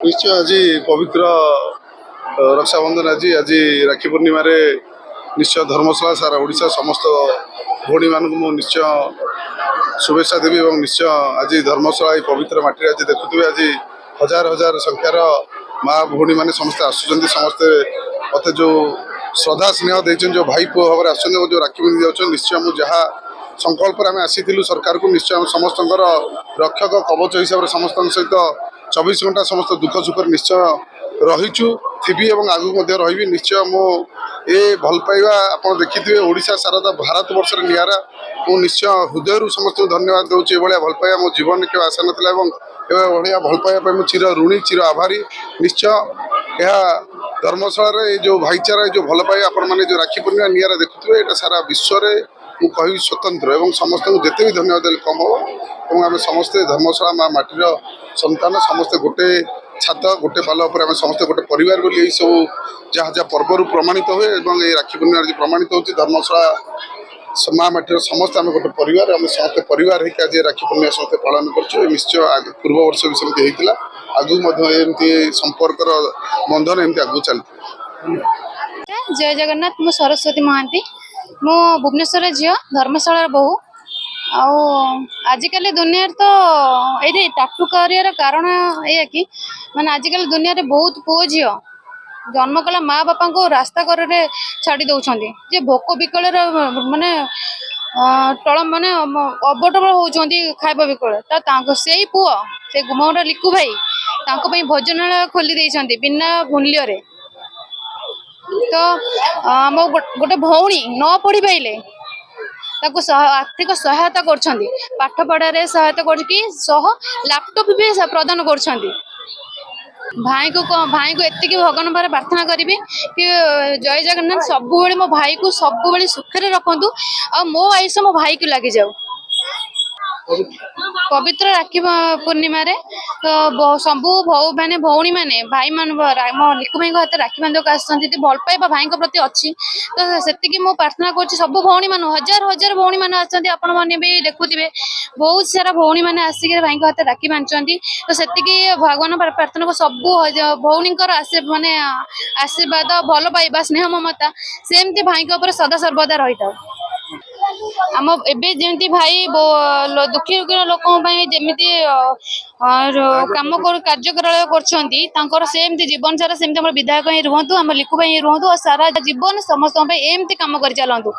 निश्चय आज पवित्र रक्षाबंधन आज आज राखी पूर्णिम निश्चय धर्मशाला सारा ओडिशा समस्त भौणी मान निश्चय शुभेच्छा देवी और निश्चय आज धर्मशाला पवित्र माटी आज देखुए आज हजार हजार संख्यार माँ भौणी मैंने समस्ते आसुँच समस्ते मत जो श्रद्धा स्नेह देते जो भाई पुओ भाव आस जो राखी बंधी जाऊँ निश्चय मुझे जहाँ संकल्प आम आसी सरकार को निश्चय समस्त रक्षक कवच हिसाब से समस्त सहित 24 घंटा समस्त दुख सुख निश्चय रहीचु थी और आगू रही निश्चय मो ए भल पाइबा आप देखिए ओडिशा सारा भारत वर्ष निरा मु निश्चय हृदय समस्त धन्यवाद दूसरी ये भल पाइबा मो जीवन के आशा नाला भाया भल पाइबा मुझे चिर ऋणी चिर आभारी निश्चय यह धर्मशाला जो भाईचारा जो भल पाइबा आपण मैंने जो राखी पूर्णिमा निरा देखुए ये सारा विश्व मु कह स्वतंत्र एवं समस्त जिते भी धन्यवाद देले कम हम आम समस्ते धर्मशाला माँ माटीर संतान समस्ते गोटे छात गोटे पाल आम समस्ते गोटे परिवार बोली यही सब जहाँ जहाँ पर्वर प्रमाणित हुए ये राखी पूर्णिमा प्रमाणित होती धर्मशाला माँ माटीर समस्त आम गोटे परिवार आम समस्त परिवार होकर आज राखी पूर्णिमा समस्त पालन कर निश्चय पूर्व वर्ष भी सेमती होता आगुमती संपर्कर बंधन एमती आगू चलती। जय जगन्नाथ मु सरस्वती महांती मु भुवनेश्वर झील धर्मशाला बहु आजिकल दुनिया तो ये टाटू कर कारण यह कि माने आजिकल दुनिया रे बहुत पुओ झी जन्म कला माँ बापा को रास्ता करे छाड़ी दौरान जे भोक विकल माने टल माने अबटबल होती खाଇବା विकल से पुओ से गुमर लिकु भाई भोजनालय खोली देइछन्ति बिना मूल्य तो आम गोटे भौणी न पढ़ी पाइले आर्थिक सहायता कर पाठ पढ़ारे सहायता कर लैपटॉप भी प्रदान कर भाई को एति भगवान पारे प्रार्थना करी कि जय जगन्नाथ सब मो भाई को सब सुखरे रखु आ मो आयुष मो भाई को लगी जाऊ पवित्र राखी पूर्णिमा तो सबू माने भौणी माने भाई मान लिकु भाई हाथ राखी बांधक आसती भल पाइबा भाई प्रति अच्छी तो से मो प्रार्थना कर सब भौणी मान हजार हजार भौणी मैंने आसती आपण मैंने भी देखुवे बहुत सारा भौणी मैंने आसिक भाई हाथ राखी बांधुंट तो से भगवान प्रार्थना को सब भौणी माने आशीर्वाद भल पाइबा स्नेह ममता सेमती भाई सदा सर्वदा रही था आम एबे जमी भाई दुखी लोक जमी कम कार्यकलाय कर सेमती जीवन सारा सेमती विधायक ही रुहतु आम लिकु भाई रुहतु और सारा जीवन समस्त एमती कम कर चलतु।